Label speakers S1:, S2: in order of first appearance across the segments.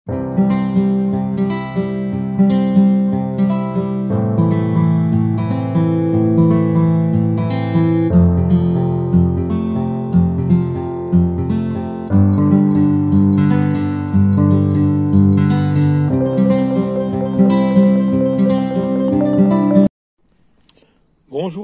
S1: Bonjour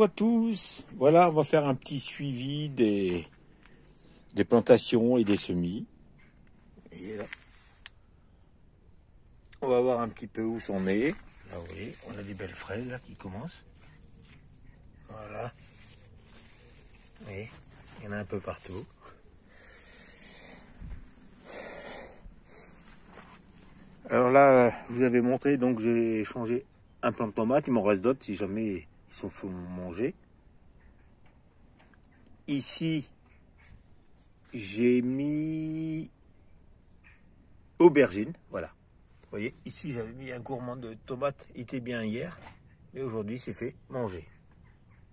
S1: à tous, voilà on va faire un petit suivi des plantations et des semis. Et là, on va voir un petit peu où c'en est. Là vous voyez, on a des belles fraises là qui commencent. Voilà. Et il y en a un peu partout. Alors là, je vous avais montré, donc j'ai changé un plant de tomate, il m'en reste d'autres si jamais ils sont fait manger. Ici, j'ai mis aubergine, voilà. Vous voyez, ici j'avais mis un gourmand de tomates, il était bien hier, mais aujourd'hui c'est fait manger.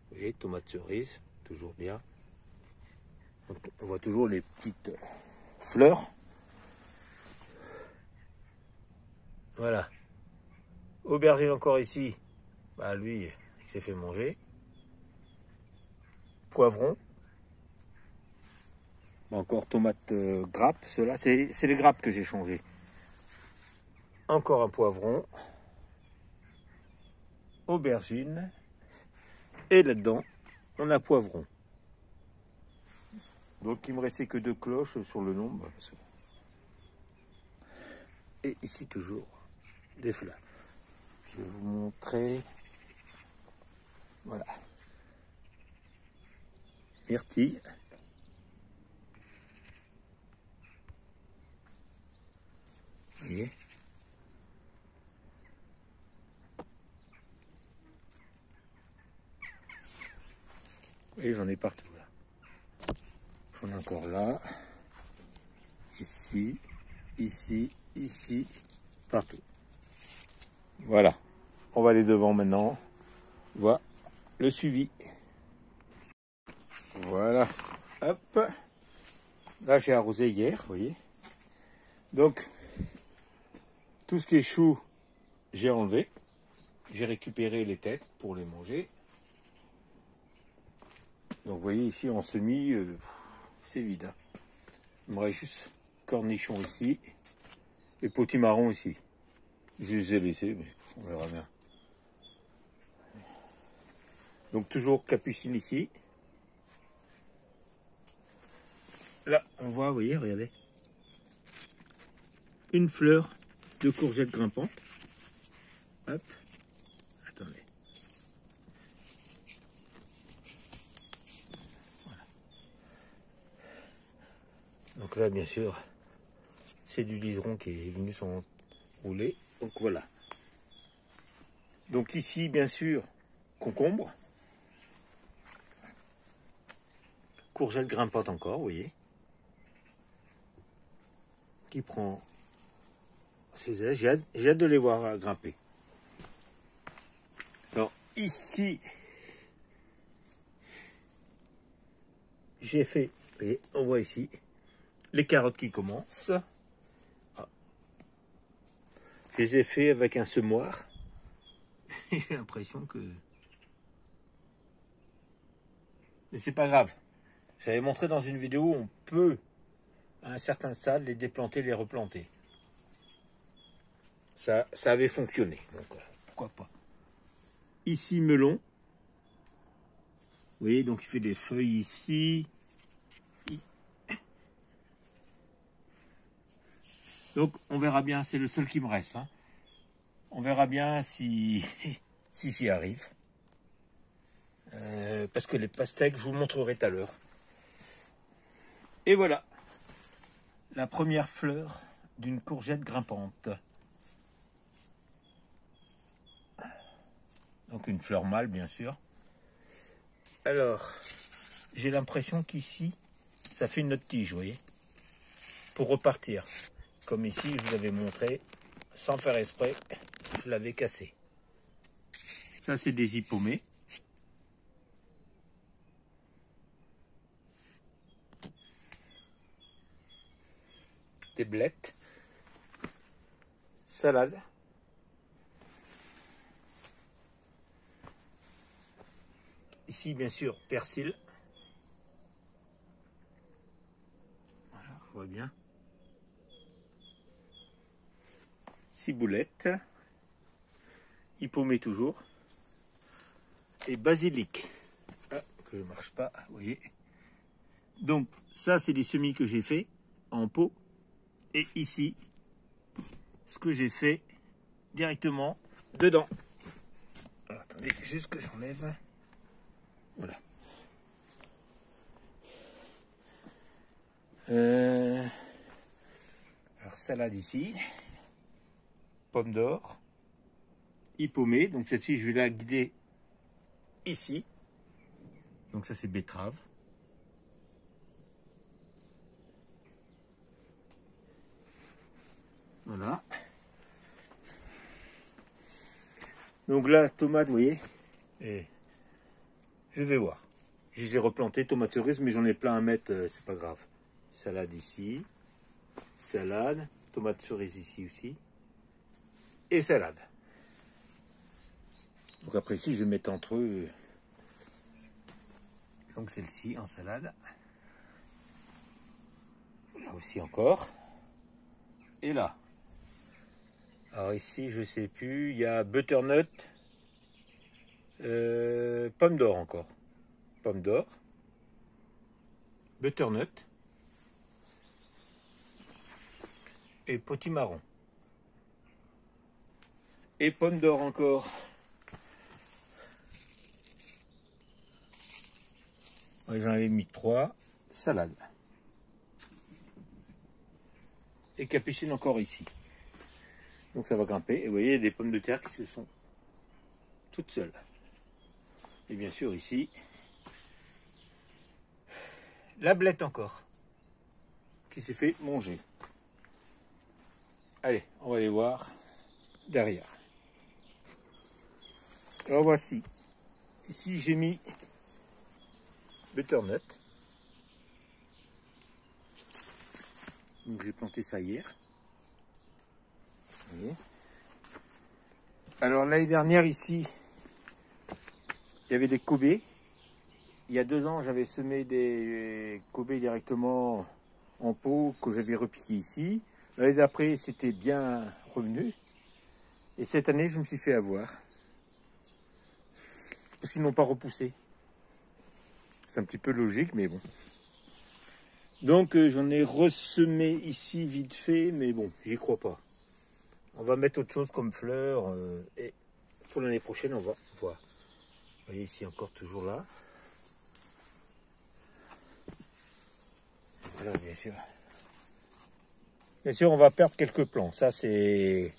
S1: Vous voyez, tomates cerises, toujours bien. Donc, on voit toujours les petites fleurs. Voilà. Aubergine encore ici, bah lui, il s'est fait manger. Poivron. Encore tomates grappes, ceux-là, c'est les grappes que j'ai changé. Encore un poivron. Aubergine. Et là-dedans, on a poivron. Donc il me restait que 2 cloches sur le nombre. Et ici toujours des fleurs. Je vais vous montrer. Voilà. Myrtille. Vous voyez. Et j'en ai partout là. J'en ai encore là. Ici, ici, ici, partout. Voilà. On va aller devant maintenant. Voilà le suivi. Voilà. Hop. Là, j'ai arrosé hier, vous voyez. Donc, tout ce qui est chou, j'ai enlevé. J'ai récupéré les têtes pour les manger. Donc, vous voyez, ici, en semis, c'est vide. Hein. Il me reste juste cornichons ici. Et potimarron ici. Je les ai laissés, mais on verra bien. Donc, toujours capucine ici. Là, on voit, vous voyez, regardez. Une fleur de courgette grimpante. Hop. Attendez. Voilà. Donc là, bien sûr, c'est du liseron qui est venu s'enrouler. Donc voilà. Donc ici, bien sûr, concombre. Courgette grimpante encore, vous voyez. Qui prend ses ailes. J'ai hâte de les voir grimper. Alors ici, j'ai fait, vous voyez, on voit ici, les carottes qui commencent. Ah. Je les ai fait avec un semoir. J'ai l'impression que... Mais c'est pas grave. J'avais montré dans une vidéo où on peut, à un certain stade, les déplanter, les replanter. Ça avait fonctionné. Donc, pourquoi pas. Ici, melon. Vous voyez, donc il fait des feuilles ici. Donc, on verra bien. C'est le seul qui me reste. Hein. On verra bien si j'y arrive. Parce que les pastèques, je vous montrerai tout à l'heure. Et voilà. La première fleur d'une courgette grimpante. Donc une fleur mâle, bien sûr. Alors, j'ai l'impression qu'ici, ça fait une autre tige, vous voyez. Pour repartir. Comme ici, je vous avais montré, sans faire exprès, je l'avais cassé. Ça, c'est des hippomées. Des blettes. salade. Ici, bien sûr, persil. Voilà, on voit bien. Ciboulette. Hippomée toujours. Et basilic. Ah, que je ne marche pas, vous voyez. Donc, ça, c'est des semis que j'ai fait en pot. Et ici, ce que j'ai fait directement dedans. Alors, attendez, juste que j'enlève. Voilà. Alors, salade ici. Pomme d'or. Hippomée. Donc, celle-ci, je vais la guider ici. Donc, ça, c'est betterave. Voilà. Donc là, tomate, vous voyez. Et je vais voir. Je les ai replantés, tomates cerises, mais j'en ai plein à mettre, c'est pas grave. Salade ici. Salade. Tomate cerise ici aussi. Et salade. Donc après ici, je vais mettre entre eux. Donc celle-ci en salade. Là aussi encore. Et là. Alors ici, je sais plus, il y a butternut, pomme d'or encore. Pomme d'or, butternut et potimarron. Et pomme d'or encore. J'en avais mis 3. Salade. Et capucine encore ici. Donc ça va grimper. Et vous voyez, il y a des pommes de terre qui se sont toutes seules. Et bien sûr ici, la blette encore, qui s'est fait manger. Allez, on va aller voir derrière. Alors voici. Ici j'ai mis butternut. Donc j'ai planté ça hier. Vous voyez. Alors l'année dernière ici, il y avait des Kobe. Il y a 2 ans, j'avais semé des Kobe directement en pot que j'avais repiqué ici. L'année d'après, c'était bien revenu. Et cette année, je me suis fait avoir. Parce qu'ils n'ont pas repoussé. C'est un petit peu logique, mais bon. Donc j'en ai ressemé ici vite fait, mais bon, j'y crois pas. On va mettre autre chose comme fleurs. Et pour l'année prochaine, on va voir. Vous voyez ici encore toujours là. Voilà, bien sûr. Bien sûr, on va perdre quelques plants. Ça, c'est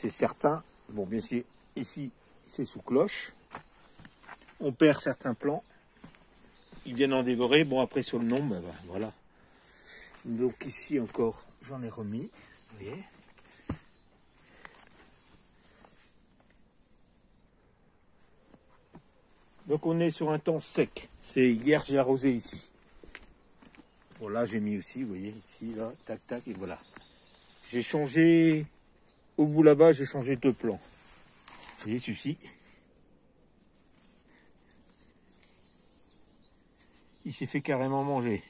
S1: certain. Bon, bien sûr, ici, c'est sous cloche. On perd certains plants. Ils viennent en dévorer. Bon, après, sur le nombre, ben, voilà. Donc ici encore, j'en ai remis. Vous voyez. Donc on est sur un temps sec. C'est hier, j'ai arrosé ici. Bon, là, j'ai mis aussi, vous voyez, ici, là, tac, tac, et voilà. J'ai changé, au bout là-bas, j'ai changé 2 plants. Vous voyez, celui-ci. Il s'est fait carrément manger.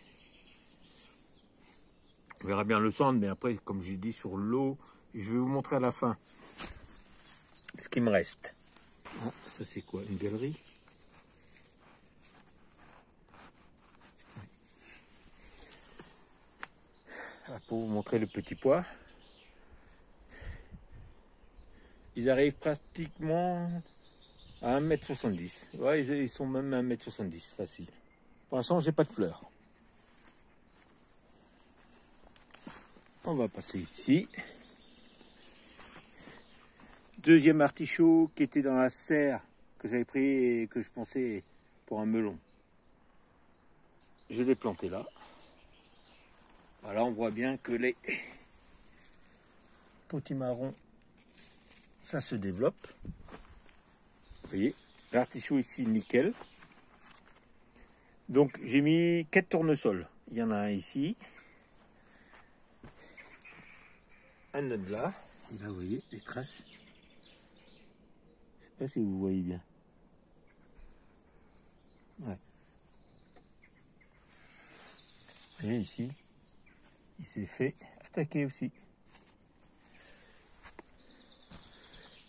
S1: On verra bien le centre, mais après, comme j'ai dit, sur l'eau, je vais vous montrer à la fin ce qui me reste. Ah, ça c'est quoi? Une galerie? Ah, pour vous montrer le petit pois. Ils arrivent pratiquement à 1,70 m. Ouais, ils sont même à 1,70 m, facile. Pour l'instant, j'ai pas de fleurs. On va passer ici. Deuxième artichaut qui était dans la serre que j'avais pris et que je pensais pour un melon. Je l'ai planté là. Voilà, on voit bien que les potimarrons, ça se développe. Vous voyez, l'artichaut ici, nickel. Donc j'ai mis 4 tournesols. Il y en a un ici. Un autre là. Et là, vous voyez les traces. Je ne sais pas si vous voyez bien. Ouais. Et ici, il s'est fait attaquer aussi.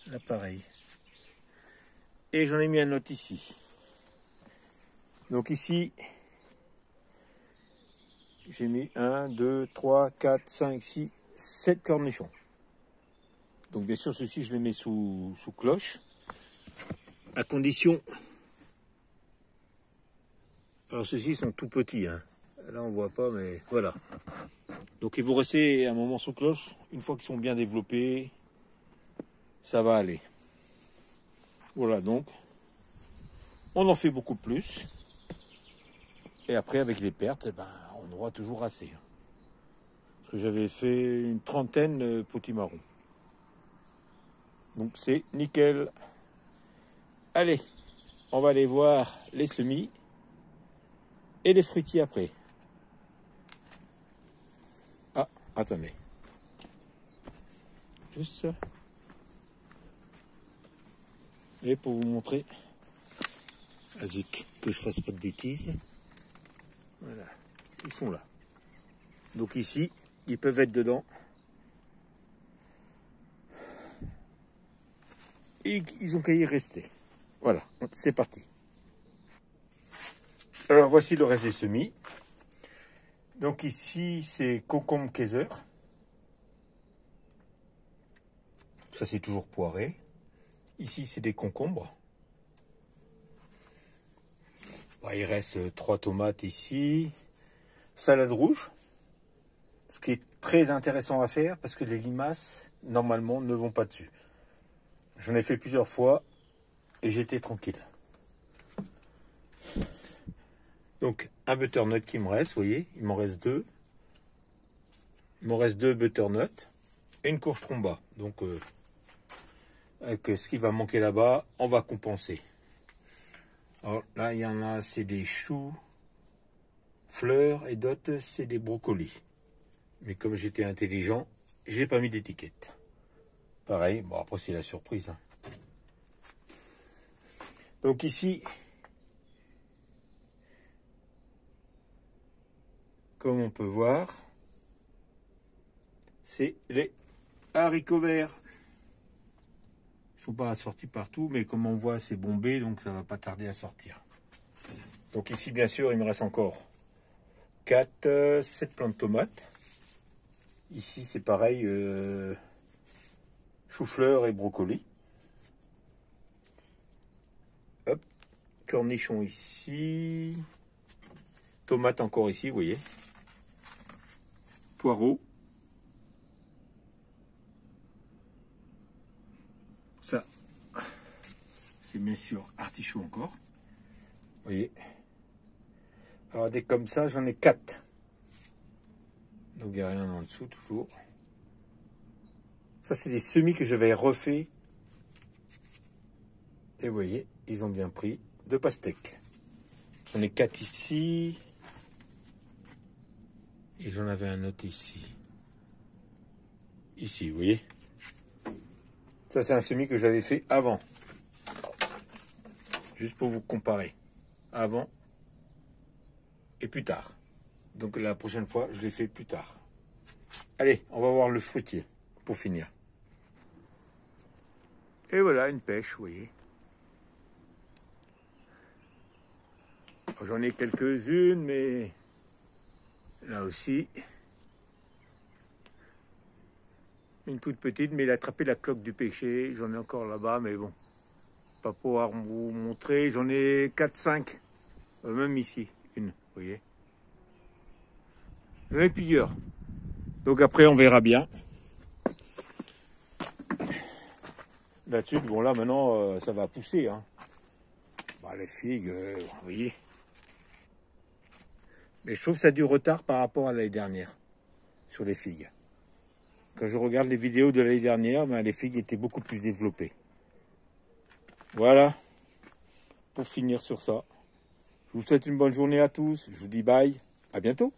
S1: Là, pareil. Et j'en ai mis un autre ici. Donc ici, j'ai mis 1, 2, 3, 4, 5, 6, 7 cornichons. Donc bien sûr, ceux-ci, je les mets sous cloche. À condition... Alors ceux-ci sont tout petits. Hein. Là, on ne voit pas, mais voilà. Donc ils vont rester un moment sous cloche. Une fois qu'ils sont bien développés, ça va aller. Voilà, donc, on en fait beaucoup plus. Et après, avec les pertes, eh ben, on aura toujours assez. Parce que j'avais fait une trentaine potimarron. Donc c'est nickel. Allez, on va aller voir les semis et les fruitiers après. Ah, attendez. Juste ça. Et pour vous montrer, que je fasse pas de bêtises. Voilà, ils sont là. Donc ici, ils peuvent être dedans. Et ils ont qu'à y rester. Voilà, c'est parti. Alors voici le reste des semis. Donc ici, c'est concombre Kaiser. Ça, c'est toujours poiré. Ici, c'est des concombres. Bon, il reste 3 tomates ici. Salade rouge. Ce qui est très intéressant à faire parce que les limaces, normalement, ne vont pas dessus. J'en ai fait plusieurs fois et j'étais tranquille. Donc, un butternut qui me reste, vous voyez, il m'en reste 2. Il m'en reste 2 butternuts et une courge tromba. Donc, avec ce qui va manquer là-bas, on va compenser. Alors là, il y en a, c'est des choux, fleurs et d'autres, c'est des brocolis. Mais comme j'étais intelligent, j'ai pas mis d'étiquette. Pareil, bon après c'est la surprise. Hein. Donc ici, comme on peut voir, c'est les haricots verts. Ils ne sont pas sortis partout, mais comme on voit, c'est bombé, donc ça va pas tarder à sortir. Donc ici, bien sûr, il me reste encore 7 plants de tomates. Ici, c'est pareil, chou-fleur et brocoli. Hop, cornichons ici. Tomates encore ici, vous voyez. Poireaux. Ça, c'est bien sûr artichaut encore. Vous voyez. Alors des comme ça, j'en ai 4. Donc il n'y a rien en dessous toujours. Ça, c'est des semis que j'avais refait. Et vous voyez, ils ont bien pris 2 pastèques. J'en ai 4 ici. Et j'en avais un autre ici. Ici, vous voyez. Ça, c'est un semis que j'avais fait avant. Juste pour vous comparer. Avant et plus tard. Donc la prochaine fois, je l'ai fait plus tard. Allez, on va voir le fruitier pour finir. Et voilà, une pêche, vous voyez. J'en ai quelques-unes, mais là aussi, une toute petite, mais il a attrapé la cloque du pêcher. J'en ai encore là-bas, mais bon, pas pouvoir vous montrer. J'en ai 4-5, même ici, une, vous voyez. J'en ai plusieurs. Donc après, on verra bien. Là-dessus, bon là, maintenant, ça va pousser. Hein. Bah, les figues, vous voyez. Mais je trouve que ça a du retard par rapport à l'année dernière, sur les figues. Quand je regarde les vidéos de l'année dernière, ben, les figues étaient beaucoup plus développées. Voilà, pour finir sur ça. Je vous souhaite une bonne journée à tous. Je vous dis bye, à bientôt.